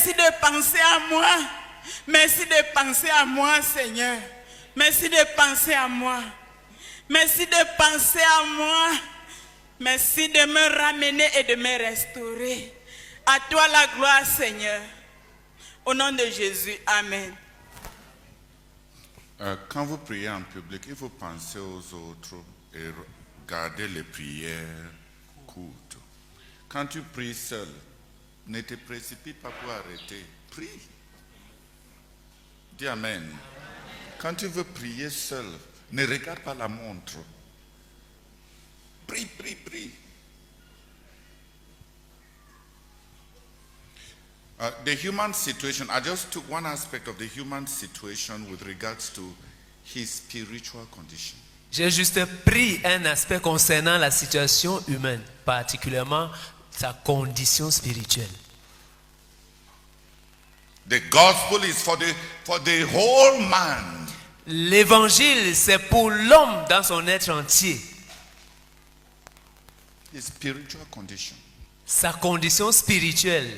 Merci de penser à moi. Merci de penser à moi, Seigneur. Merci de penser à moi. Merci de penser à moi. Merci de me ramener et de me restaurer. À toi la gloire, Seigneur. Au nom de Jésus, Amen. Quand vous priez en public, il faut penser aux autres et garder les prières courtes. Quand tu pries seul, ne te précipite pas pour arrêter. Prie. Dis Amen. Quand tu veux prier seul, ne regarde pas la montre. Prie, prie, prie. The human situation, I just took one aspect of the human situation with regards to his spiritual condition. J'ai juste pris un aspect concernant la situation humaine, particulièrement sa condition spirituelle. The gospel is for the whole man. L'évangile, c'est pour l'homme dans son être entier. His spiritual condition. Sa condition spirituelle.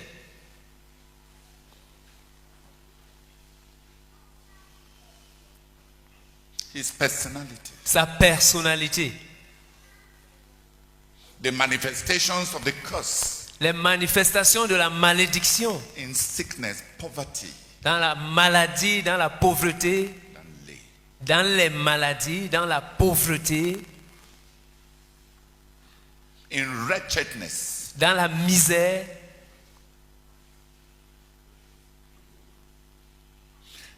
His personality. Sa personnalité. The manifestations of the curse. Les manifestations de la malédiction. In sickness, poverty. Dans la maladie, dans la pauvreté. Dans les maladies, dans la pauvreté. In wretchedness. Dans la misère.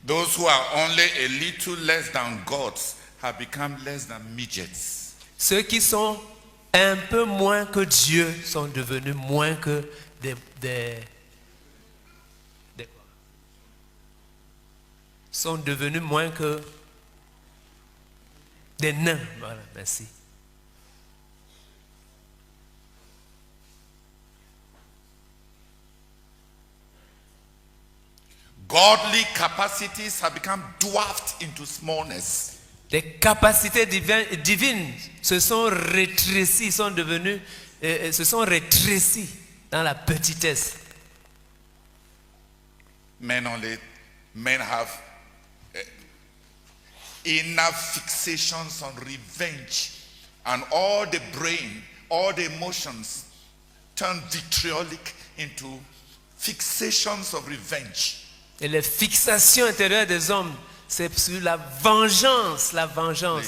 Those who are only a little less than gods have become less than midgets. Ceux qui sont un peu moins que Dieu sont devenus moins que sont devenus moins que des nains. Voilà, merci. Godly capacities have become dwarfed into smallness. Les capacités divines se sont rétrécies, sont devenues, se sont rétrécies dans la petitesse. Men have enough fixations on revenge, and all the brain, all the emotions turn vitriolic into fixations of revenge. Et les fixations intérieures des hommes, c'est sur la vengeance, la vengeance.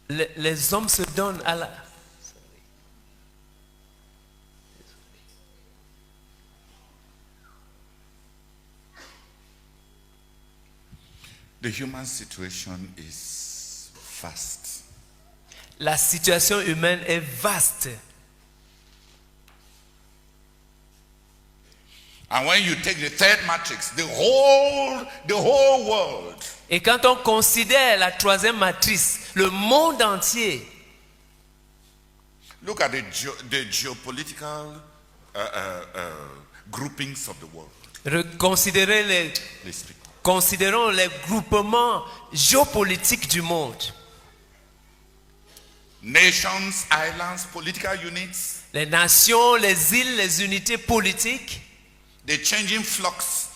Please. Les hommes se donnent à la... The human situation is vast. La situation humaine est vaste. And when you take the third matrix, the whole world. Et quand on considère la troisième matrice, le monde entier, Look at the geopolitical groupings of the world. Considérons les groupements géopolitiques du monde. Nations, islands, political units. Les nations, les îles, les unités politiques. The changing flux,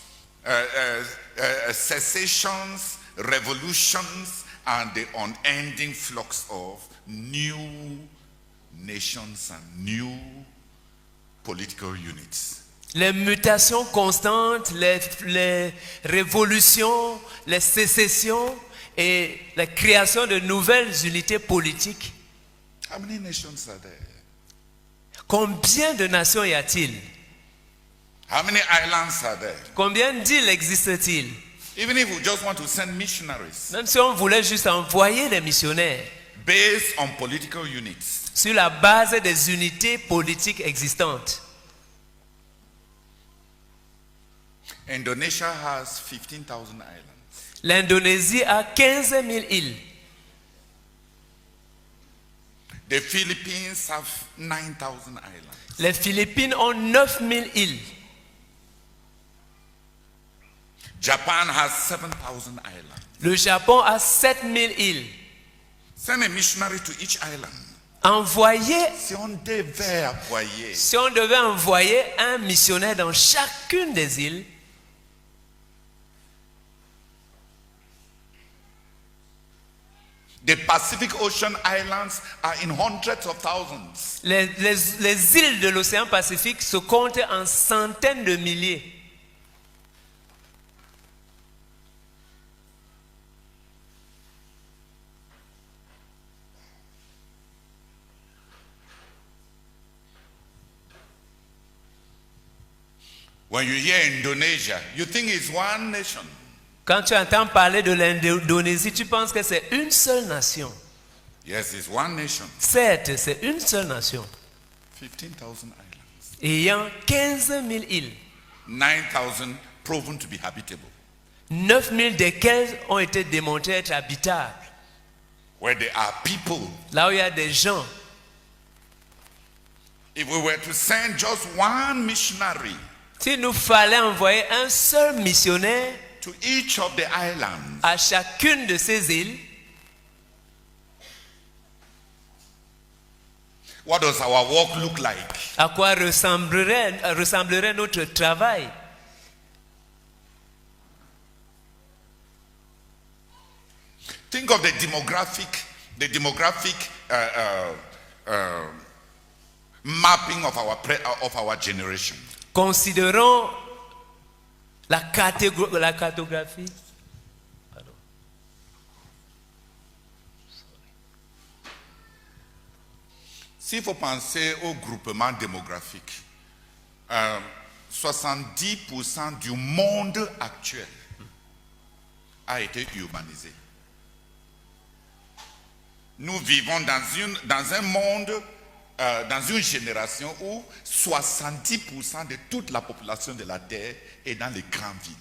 cessations, revolutions, and the unending flux of new nations and new political units. Les mutations constantes, les révolutions, les sécessions et la création de nouvelles unités politiques. How many nations are there? Combien de nations y a-t-il? How many islands are there? Combien d'îles existe-t-il? Even if we just want to send missionaries Même si on voulait juste envoyer des missionnaires based on political units, sur la base des unités politiques existantes. Indonesia has 15,000 islands. L'Indonésie a 15 000 îles. The Philippines have 9,000 islands. Les Philippines ont 9 000 îles. Japan has 7,000 islands. Le Japon a 7 000 îles. Send a missionary to each island. envoyer, si on devait envoyer si on devait envoyer un missionnaire dans chacune des îles, the Pacific Ocean islands are in hundreds of thousands. les îles de l'océan Pacifique se comptent en centaines de milliers. When you hear Indonesia, you think it's one nation. Quand tu entends parler de l'Indonésie, tu penses que c'est une seule nation. Yes, it's one nation. Certes, c'est une seule nation, 15,000 islands. ayant 15 000 îles, 9,000 proven to be habitable. 9 000 desquelles ont été démontrées être habitables. Where there are people. Là où il y a des gens, If we were to send just one missionary s'il nous fallait envoyer un seul missionnaire to each of the islands, à chacune de ces îles, what does our work look like? à quoi ressemblerait notre travail? Think of the demographic mapping of our generation. Considérons la cartographie. S'il faut penser au groupement démographique, 70% du monde actuel a été urbanisé. Nous vivons dans un monde, dans une génération où 70% de toute la population de la Terre est dans les grandes villes.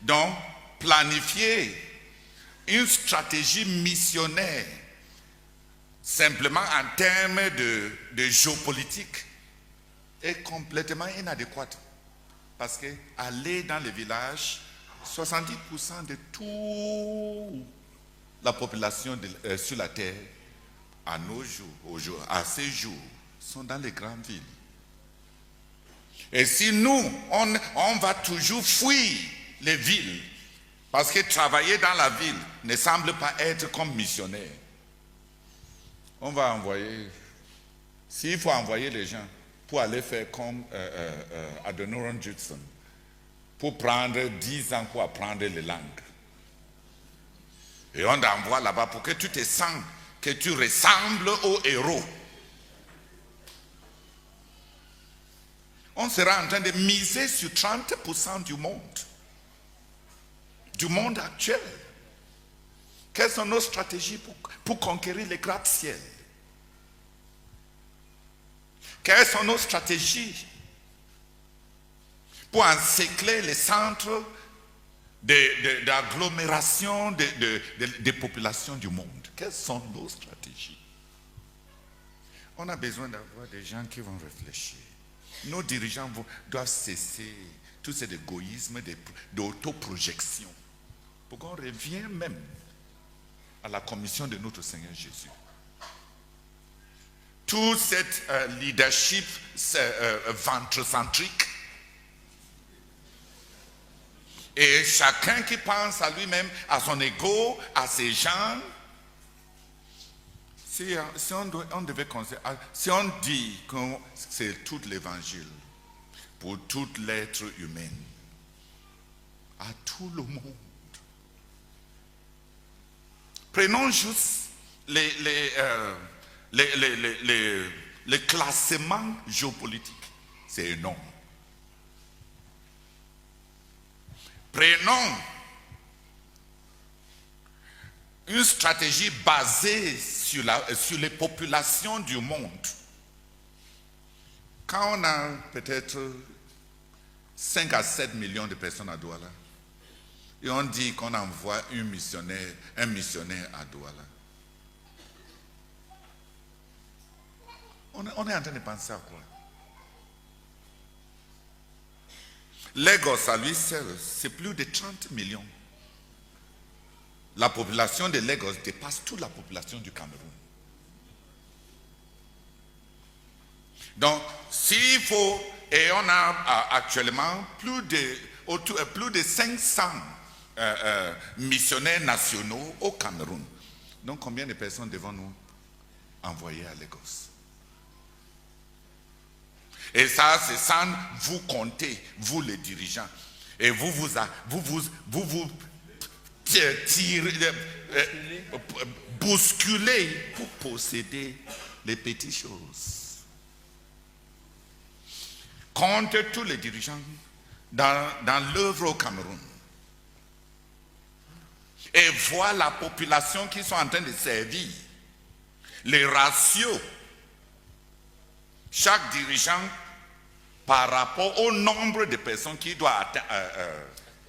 Donc, planifier une stratégie missionnaire simplement en termes de géopolitique est complètement inadéquate. Parce que aller dans les villages, 70% de toute la population sur la terre, à nos jours, à ces jours, sont dans les grandes villes. Et si nous, on va toujours fuir les villes, parce que travailler dans la ville ne semble pas être comme missionnaire, on va envoyer, s'il faut envoyer les gens pour aller faire comme Adoniram Judson, pour prendre 10 ans pour apprendre les langues. Et on t'envoie là-bas pour que tu te sens que tu ressembles aux héros. On sera en train de miser sur 30% du monde actuel. Quelles sont nos stratégies pour conquérir les gratte-ciel? Quelles sont nos stratégies pour encercler les centres d'agglomération des populations du monde? Quelles sont nos stratégies? On a besoin d'avoir des gens qui vont réfléchir. Nos dirigeants doivent cesser tout cet égoïsme d'autoprojection pour qu'on revienne même à la commission de notre Seigneur Jésus. Tout cet leadership ventrocentrique et chacun qui pense à lui-même, à son ego, à ses gens. Si on devait considérer, si on dit que c'est tout l'évangile pour tout l'être humain, à tout le monde. Prenons juste les classements géopolitiques. C'est énorme. Prenons une stratégie basée sur les populations du monde. Quand on a peut-être 5 à 7 millions de personnes à Douala, et on dit qu'on envoie un missionnaire à Douala, on est en train de penser à quoi? Lagos à lui seul, c'est plus de 30 millions. La population de Lagos dépasse toute la population du Cameroun. Donc, s'il faut, et on a actuellement plus de 500 missionnaires nationaux au Cameroun. Donc, combien de personnes devons-nous envoyer à Lagos? Et ça, c'est sans vous compter, vous les dirigeants. Et vous bousculer pour posséder les petites choses. Compte tous les dirigeants dans l'œuvre au Cameroun. Et vois la population qui sont en train de servir. Les ratios. Chaque dirigeant par rapport au nombre de personnes qu'il doit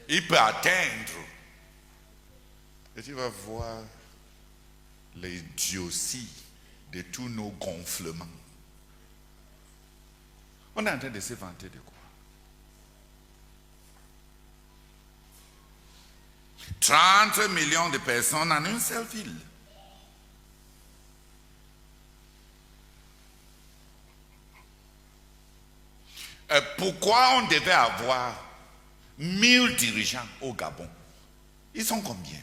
il peut atteindre. Et tu vas voir l'idiotie de tous nos gonflements. On est en train de se vanter de quoi? 30 millions de personnes en une seule ville. Pourquoi on devait avoir 1000 dirigeants au Gabon? Ils sont combien?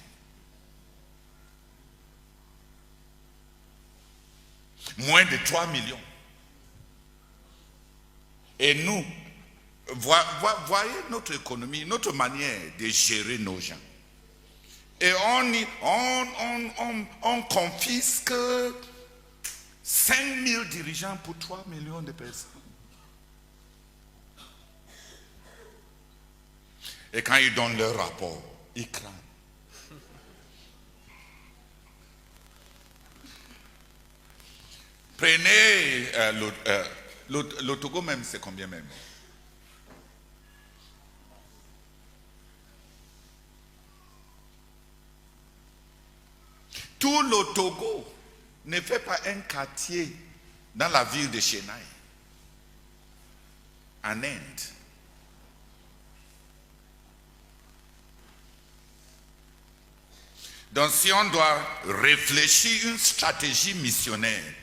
Moins de 3 millions. Et nous, voyez notre économie, notre manière de gérer nos gens. Et on confisque 5000 dirigeants pour 3 millions de personnes. Et quand ils donnent leur rapport, ils craignent. Prenez le Togo même, c'est combien même? Tout le Togo ne fait pas un quartier dans la ville de Chennai, en Inde. Donc si on doit réfléchir une stratégie missionnaire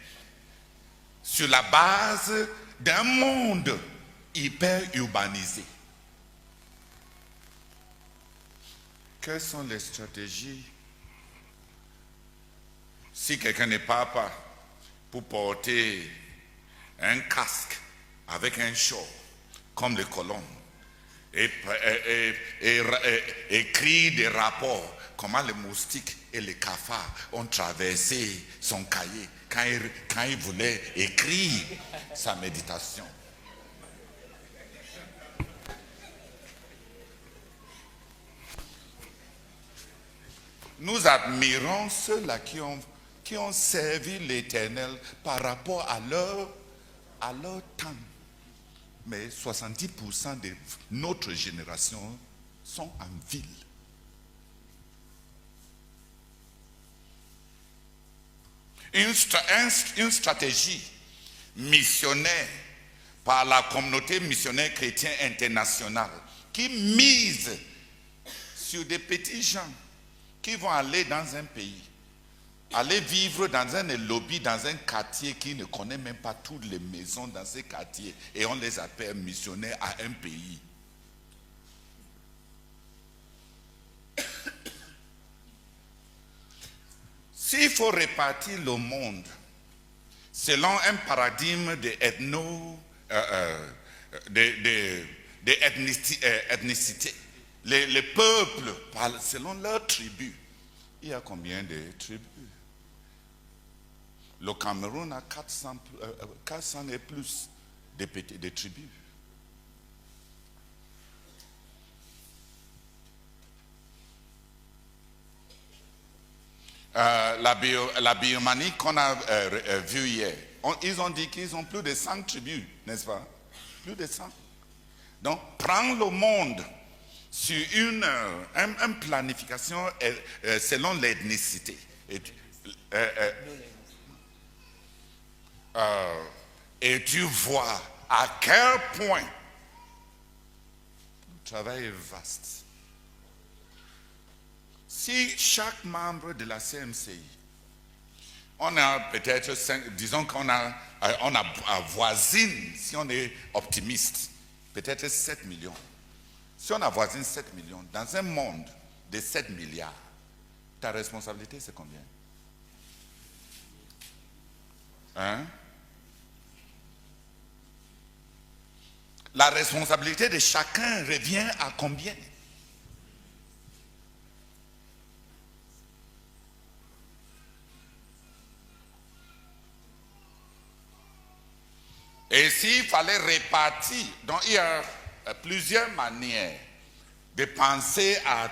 sur la base d'un monde hyper urbanisé, quelles sont les stratégies? Si quelqu'un ne part pas pour porter un casque avec un short comme les colons et écrire des rapports comment les moustiques et les cafards ont traversé son cahier quand il voulait écrire sa méditation. Nous admirons ceux-là qui ont servi l'Éternel par rapport à leur temps. Mais 70% de notre génération sont en ville. Une stratégie missionnaire par la communauté missionnaire chrétienne internationale qui mise sur des petits gens qui vont aller dans un pays, aller vivre dans un lobby, dans un quartier qui ne connaît même pas toutes les maisons dans ces quartiers et on les appelle missionnaires à un pays. S'il faut répartir le monde selon un paradigme d'ethnicité, les peuples parlent selon leur tribu. Il y a combien de tribus? Le Cameroun a 400 et plus de tribus. La Birmanie qu'on a vue hier, ils ont dit qu'ils ont plus de 100 tribus, n'est-ce pas? Plus de 100. Donc, prends le monde sur une planification selon l'ethnicité. Et tu vois à quel point le travail est vaste. Si chaque membre de la CMCI On a peut-être 5, disons qu'on a avoisine, si on est optimiste, peut-être 7 millions. Si on avoisine 7 millions, dans un monde de 7 milliards, ta responsabilité c'est combien? Hein? La responsabilité de chacun revient à combien? Et s'il fallait répartir, donc il y a plusieurs manières de penser à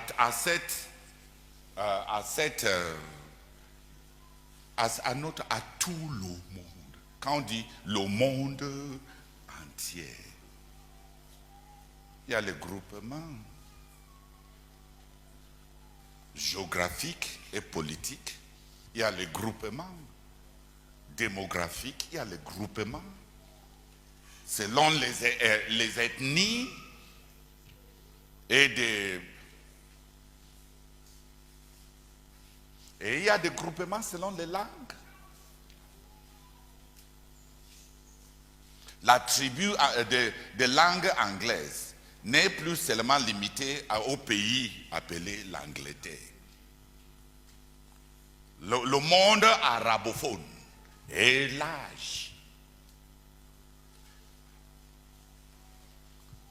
tout le monde. Quand on dit le monde entier, il y a les groupements géographiques et politiques, il y a les groupements démographiques, il y a les groupements selon les ethnies et il y a des groupements selon les langues. La tribu de langue anglaise n'est plus seulement limitée au pays appelé l'Angleterre. Le monde arabophone est large.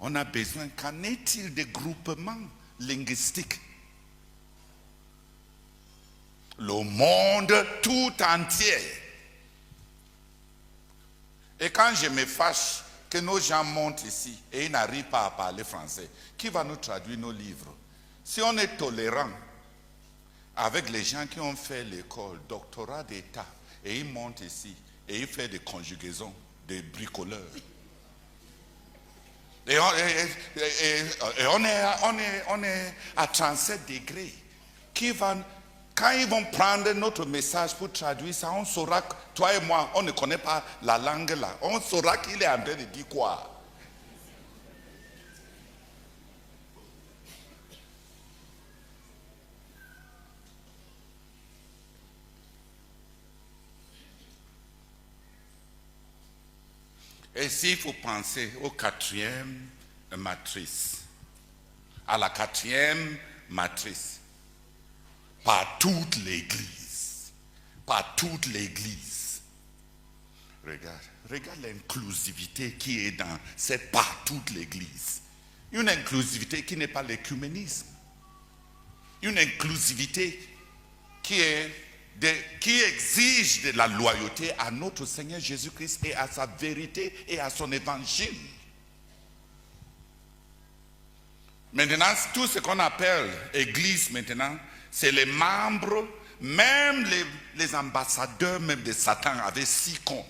On a besoin, qu'en est-il des groupements linguistiques? Le monde tout entier. Et quand je me fâche que nos gens montent ici et ils n'arrivent pas à parler français, qui va nous traduire nos livres? Si on est tolérant avec les gens qui ont fait l'école, doctorat d'État, et ils montent ici et ils font des conjugaisons, des bricoleurs. Et on est à 37 degrés. Quand ils vont prendre notre message pour traduire ça, on saura, toi et moi, on ne connaît pas la langue là. On saura qu'il est en train de dire quoi. Et s'il faut penser au quatrième matrice, à la quatrième matrice, par toute l'Église, regarde l'inclusivité qui est dans cette par toute l'Église. Une inclusivité qui n'est pas l'écuménisme, une inclusivité qui exige de la loyauté à notre Seigneur Jésus-Christ et à sa vérité et à son évangile. Maintenant, tout ce qu'on appelle Église maintenant, c'est les membres, même les ambassadeurs même de Satan avec 6 cons.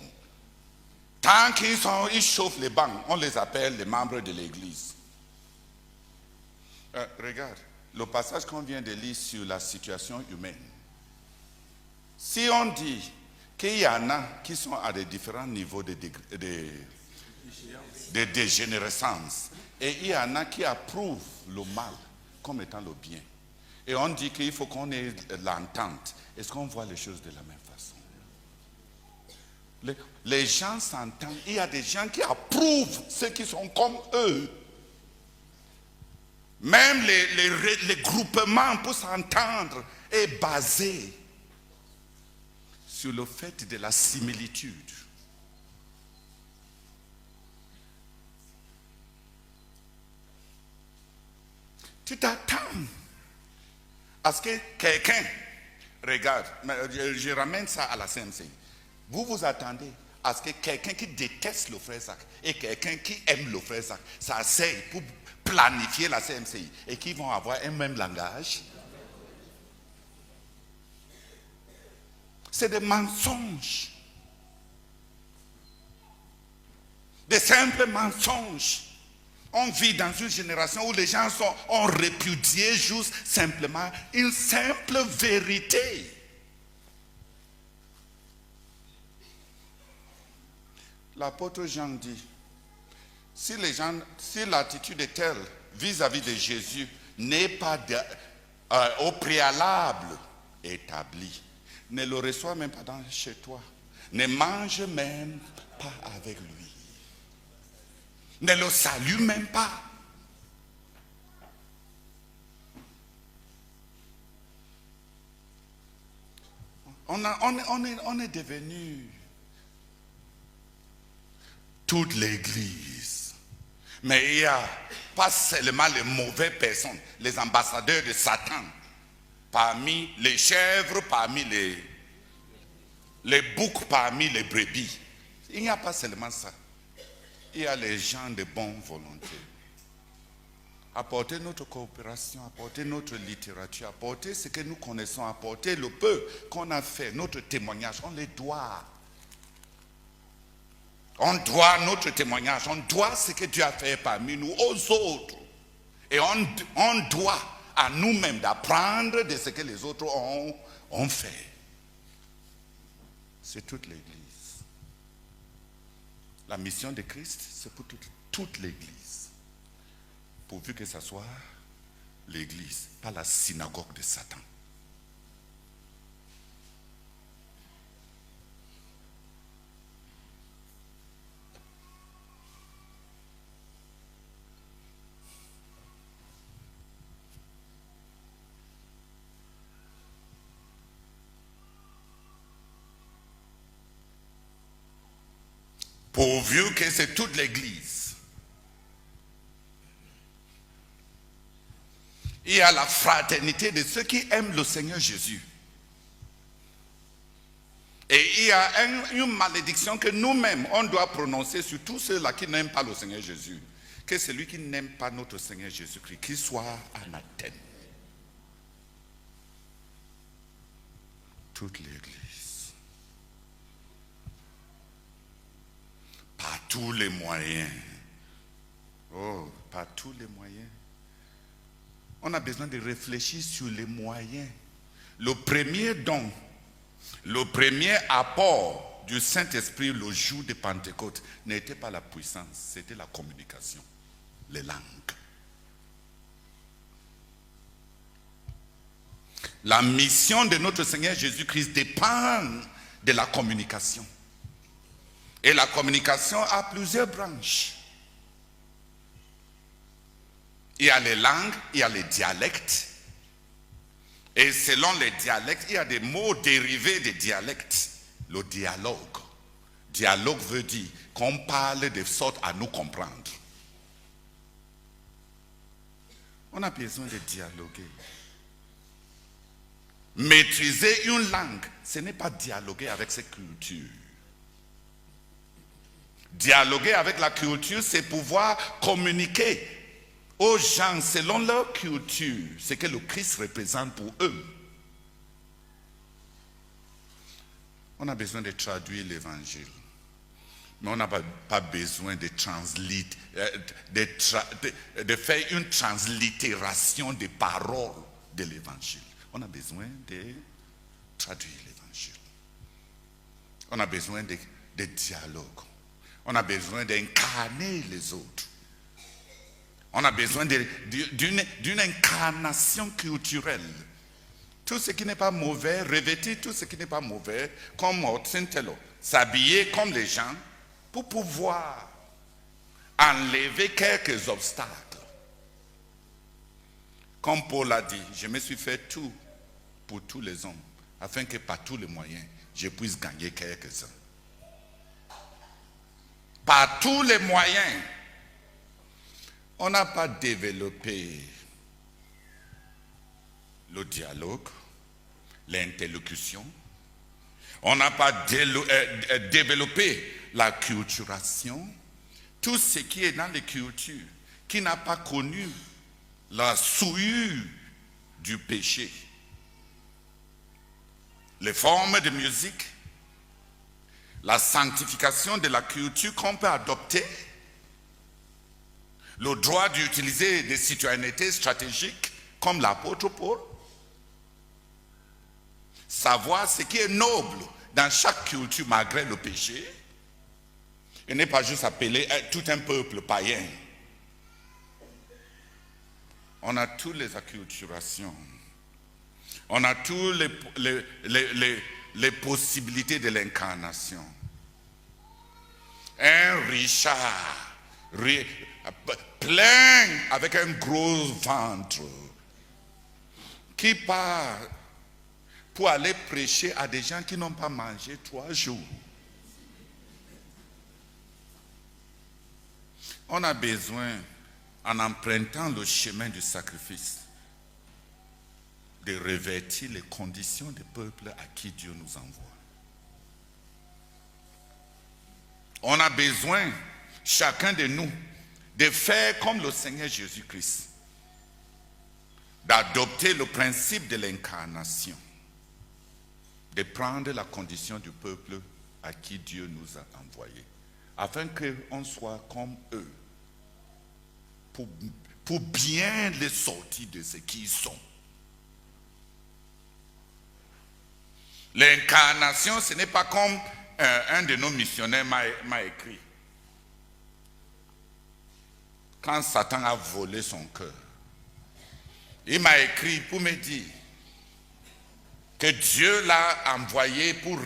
Tant qu'ils chauffent les bancs, on les appelle les membres de l'Église. Regarde, le passage qu'on vient de lire sur la situation humaine. Si on dit qu'il y en a qui sont à des différents niveaux de dégénérescence, et il y en a qui approuvent le mal comme étant le bien, et on dit qu'il faut qu'on ait l'entente, est-ce qu'on voit les choses de la même façon? Les gens s'entendent, il y a des gens qui approuvent ceux qui sont comme eux. Même les groupements pour s'entendre est basé sur le fait de la similitude. Tu t'attends à ce que quelqu'un, regarde, je ramène ça à la CMCI. Vous vous attendez à ce que quelqu'un qui déteste le frère Zach et quelqu'un qui aime le frère Zach s'asseyent pour planifier la CMCI et qui vont avoir un même langage? C'est des mensonges. Des simples mensonges. On vit dans une génération où les gens ont répudié juste simplement une simple vérité. L'apôtre Jean dit, si l'attitude est telle vis-à-vis de Jésus n'est pas au préalable établie, ne le reçois même pas chez toi. Ne mange même pas avec lui. Ne le salue même pas. On est devenu toute l'église. Mais il n'y a pas seulement les mauvaises personnes, les ambassadeurs de Satan, parmi les chèvres, parmi les boucs, parmi les brebis. Il n'y a pas seulement ça. Il y a les gens de bonne volonté. Apporter notre coopération, apporter notre littérature, apporter ce que nous connaissons, apporter le peu qu'on a fait, notre témoignage, on les doit. On doit notre témoignage, on doit ce que Dieu a fait parmi nous aux autres. Et on doit à nous-mêmes d'apprendre de ce que les autres ont fait. C'est toute l'Église. La mission de Christ, c'est pour toute l'Église. Pourvu que ce soit l'Église, pas la synagogue de Satan. Pourvu que c'est toute l'Église. Il y a la fraternité de ceux qui aiment le Seigneur Jésus. Et il y a une malédiction que nous-mêmes, on doit prononcer sur tous ceux-là qui n'aiment pas le Seigneur Jésus. Que celui qui n'aime pas notre Seigneur Jésus-Christ, qu'il soit anathème. Toute l'Église. Par tous les moyens. Oh, par tous les moyens. On a besoin de réfléchir sur les moyens. Le premier don, le premier apport du Saint-Esprit le jour de Pentecôte n'était pas la puissance, c'était la communication, les langues. La mission de notre Seigneur Jésus-Christ dépend de la communication. Et la communication a plusieurs branches. Il y a les langues, il y a les dialectes. Et selon les dialectes, il y a des mots dérivés des dialectes. Le dialogue. Dialogue veut dire qu'on parle de sorte à nous comprendre. On a besoin de dialoguer. Maîtriser une langue, ce n'est pas dialoguer avec ses cultures. Dialoguer avec la culture, c'est pouvoir communiquer aux gens, selon leur culture, ce que le Christ représente pour eux. On a besoin de traduire l'évangile. Mais on n'a pas besoin de faire une translittération des paroles de l'évangile. On a besoin de traduire l'évangile. On a besoin de dialogue. On a besoin d'incarner les autres. On a besoin d'une incarnation culturelle. Tout ce qui n'est pas mauvais, revêtir tout ce qui n'est pas mauvais, comme Otsintello, s'habiller comme les gens pour pouvoir enlever quelques obstacles. Comme Paul a dit, je me suis fait tout pour tous les hommes, afin que par tous les moyens, je puisse gagner quelques-uns. Par tous les moyens. On n'a pas développé le dialogue, l'interlocution. On n'a pas développé la culturation. Tout ce qui est dans les cultures, qui n'a pas connu la souillure du péché. Les formes de musique, la sanctification de la culture qu'on peut adopter, le droit d'utiliser des citoyennetés stratégiques comme l'apôtre Paul, savoir ce qui est noble dans chaque culture malgré le péché, et n'est pas juste appeler tout un peuple païen. On a toutes les acculturations. On a toutes les possibilités de l'incarnation. Un Richard, plein avec un gros ventre, qui part pour aller prêcher à des gens qui n'ont pas mangé 3 jours. On a besoin, en empruntant le chemin du sacrifice, de revêtir les conditions du peuple à qui Dieu nous envoie. On a besoin, chacun de nous, de faire comme le Seigneur Jésus-Christ, d'adopter le principe de l'incarnation, de prendre la condition du peuple à qui Dieu nous a envoyés, afin qu'on soit comme eux, pour bien les sortir de ce qu'ils sont. L'incarnation, ce n'est pas comme un de nos missionnaires m'a écrit. Quand Satan a volé son cœur, il m'a écrit pour me dire que Dieu l'a envoyé pour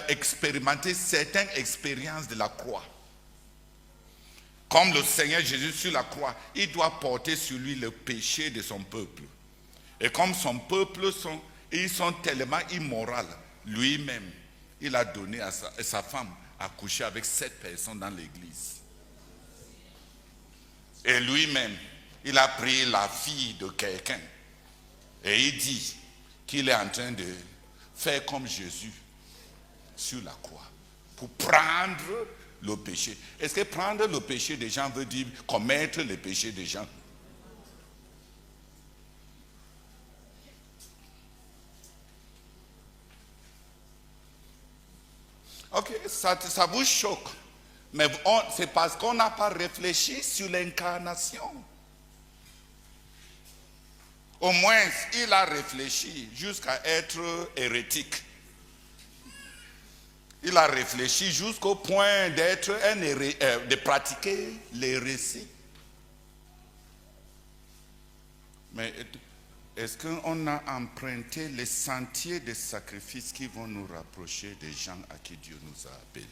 expérimenter certaines expériences de la croix. Comme le Seigneur Jésus sur la croix, il doit porter sur lui le péché de son peuple. Et comme son peuple ils sont tellement immoraux, lui-même, il a donné à sa femme à coucher avec 7 personnes dans l'église. Et lui-même, il a pris la fille de quelqu'un. Et il dit qu'il est en train de faire comme Jésus sur la croix. Pour prendre le péché. Est-ce que prendre le péché des gens veut dire commettre le péché des gens? Ok, ça vous choque. Mais c'est parce qu'on n'a pas réfléchi sur l'incarnation. Au moins, il a réfléchi jusqu'à être hérétique. Il a réfléchi jusqu'au point de pratiquer l'hérésie. Mais est-ce qu'on a emprunté les sentiers de sacrifice qui vont nous rapprocher des gens à qui Dieu nous a appelés?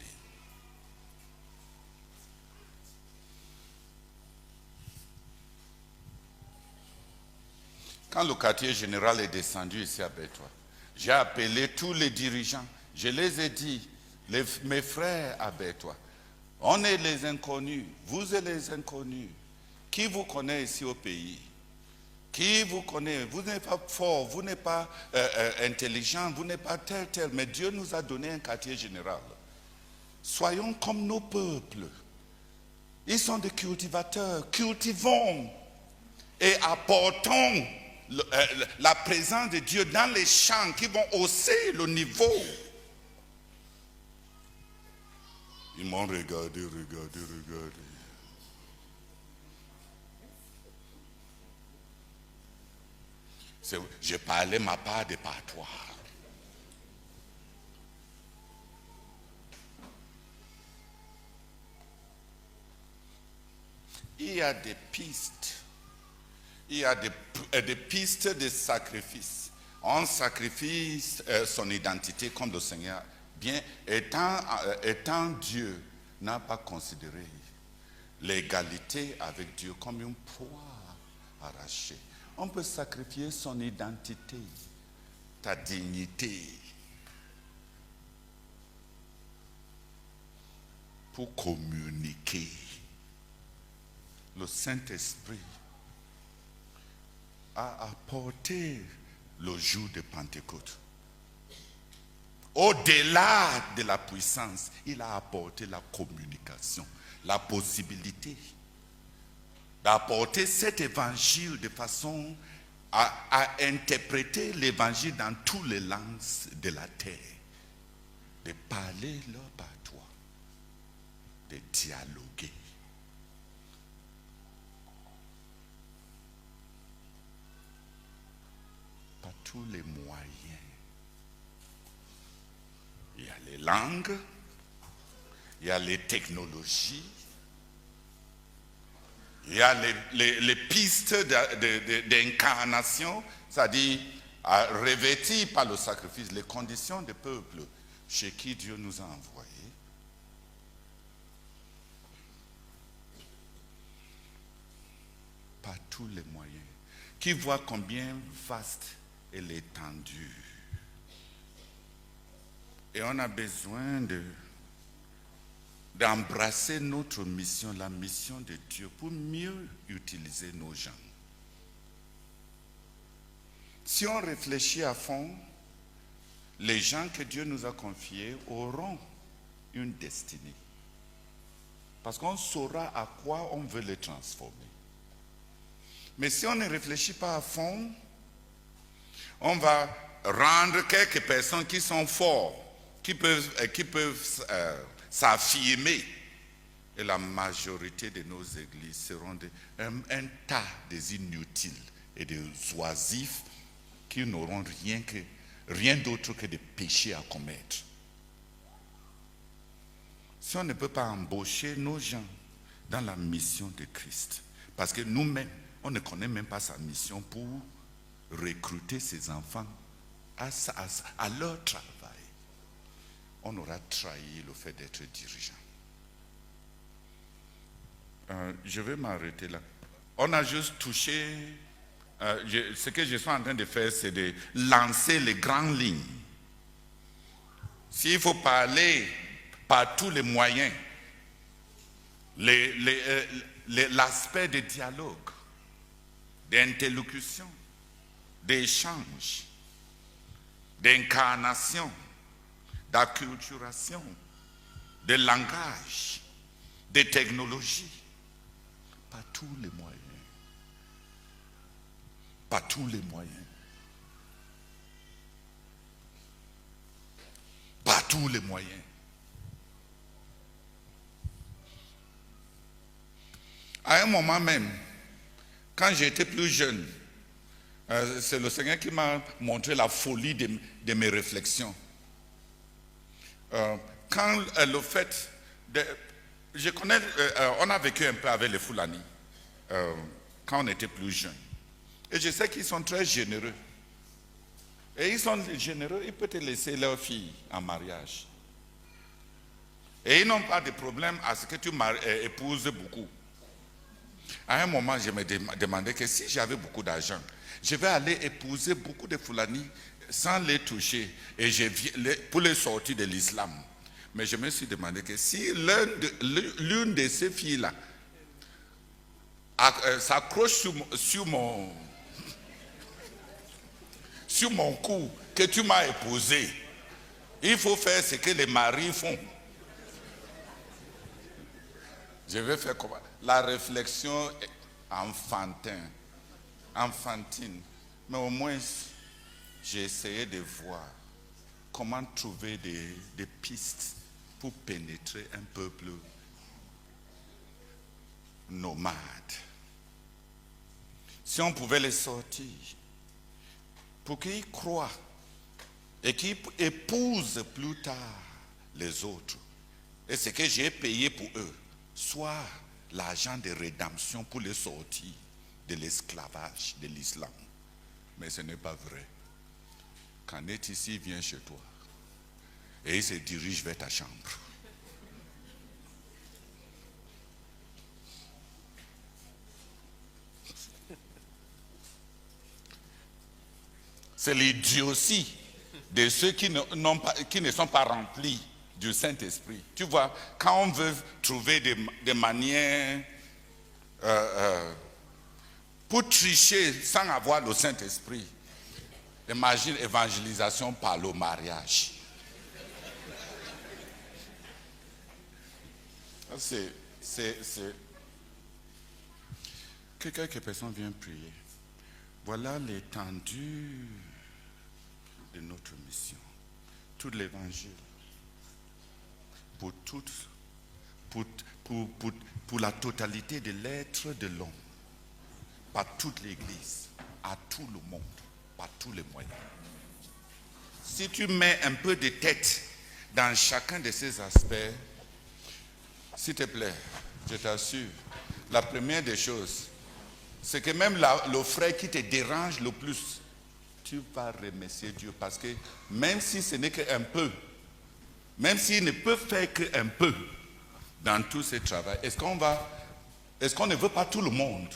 Quand le quartier général est descendu ici à Bétois, j'ai appelé tous les dirigeants. Je les ai dit, mes frères à Bétois, on est les inconnus, vous êtes les inconnus. Qui vous connaît ici au pays? Qui vous connaît? Vous n'êtes pas fort, vous n'êtes pas intelligent, vous n'êtes pas tel, mais Dieu nous a donné un quartier général. Soyons comme nos peuples. Ils sont des cultivateurs. Cultivons et apportons la présence de Dieu dans les champs qui vont hausser le niveau. Ils m'ont regardé. Je parlais ma part de patois. Il y a des pistes. Il y a des pistes de sacrifice. On sacrifie son identité comme le Seigneur. Bien, étant Dieu, n'a pas considéré l'égalité avec Dieu comme une proie arrachée. On peut sacrifier son identité, ta dignité, pour communiquer. Le Saint-Esprit a apporté le jour de Pentecôte. Au-delà de la puissance, il a apporté la communication, la possibilité d'apporter cet évangile de façon à interpréter l'évangile dans toutes les langues de la terre, de parler leur patois, de dialoguer. Par tous les moyens. Il y a les langues, il y a les technologies, il y a les pistes d'incarnation, c'est-à-dire revêtis par le sacrifice, les conditions des peuples chez qui Dieu nous a envoyés, par tous les moyens, qui voient combien vaste est l'étendue. Et on a besoin d'embrasser notre mission, la mission de Dieu, pour mieux utiliser nos gens. Si on réfléchit à fond, les gens que Dieu nous a confiés auront une destinée. Parce qu'on saura à quoi on veut les transformer. Mais si on ne réfléchit pas à fond, on va rendre quelques personnes qui sont forts, qui peuvent s'affirmer. Et la majorité de nos églises seront un tas des inutiles et des oisifs qui n'auront rien d'autre que des péchés à commettre. Si on ne peut pas embaucher nos gens dans la mission de Christ, parce que nous-mêmes, on ne connaît même pas sa mission pour recruter ses enfants à leur travail, on aura trahi le fait d'être dirigeant. Je vais m'arrêter là. On a juste touché... ce que je suis en train de faire, c'est de lancer les grandes lignes. S'il faut parler par tous les moyens, l'aspect de dialogue, d'interlocution, d'échange, d'incarnation, d'acculturation, de langage, de technologie, par tous les moyens. Par tous les moyens. Par tous les moyens. À un moment même, quand j'étais plus jeune, c'est le Seigneur qui m'a montré la folie de mes réflexions. Quand le fait de... Je connais, on a vécu un peu avec les Fulani, quand on était plus jeune. Et je sais qu'ils sont très généreux. Et ils sont généreux, ils peuvent te laisser leur fille en mariage. Et ils n'ont pas de problème à ce que tu épouses beaucoup. À un moment, je me demandais que si j'avais beaucoup d'argent, je vais aller épouser beaucoup de Fulani sans les toucher et pour les sortir de l'islam. Mais je me suis demandé que si l'une de ces filles-là s'accroche sur mon cou, que tu m'as épousé, il faut faire ce que les maris font. Je vais faire comment? La réflexion est enfantine. Mais au moins, j'ai essayé de voir comment trouver des pistes pour pénétrer un peuple nomade. Si on pouvait les sortir, pour qu'ils croient et qu'ils épousent plus tard les autres, et ce que j'ai payé pour eux, soit l'argent de rédemption pour les sortir de l'esclavage de l'islam. Mais ce n'est pas vrai. Quand est ici, il vient chez toi et il se dirige vers ta chambre. C'est l'idiotie de ceux qui ne sont pas remplis du Saint-Esprit. Tu vois, quand on veut trouver des manières pour tricher sans avoir le Saint-Esprit, imagine évangélisation par le mariage. Que quelques personnes viennent prier. Voilà l'étendue de notre mission. Tout l'évangile. Pour la totalité de l'être de l'homme. Par toute l'Église. À tout le monde. Par tous les moyens. Si tu mets un peu de tête dans chacun de ces aspects, s'il te plaît, je t'assure, la première des choses, c'est que même le frère qui te dérange le plus, tu vas remercier Dieu parce que même si ce n'est qu'un peu, même s'il ne peut faire qu'un peu dans tout ce travail, est-ce qu'on ne veut pas tout le monde?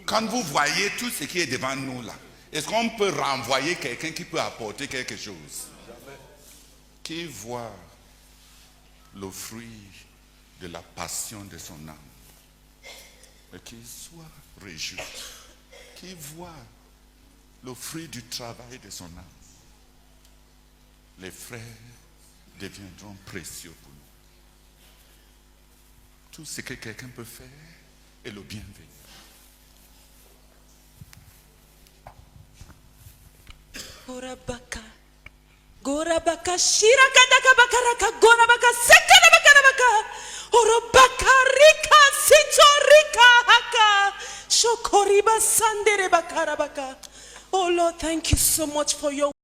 Quand vous voyez tout ce qui est devant nous là, est-ce qu'on peut renvoyer quelqu'un qui peut apporter quelque chose? Qui voit le fruit de la passion de son âme et qui soit réjoui, qui voit le fruit du travail de son âme, les frères deviendront précieux pour nous. Tout ce que quelqu'un peut faire est le bienvenu. Gorabaka shirakadaka bakaraka gorabaka sekarabaka orobaka rika sitorika haka shokoriba sandere bakarabaka. Oh Lord, thank you so much for your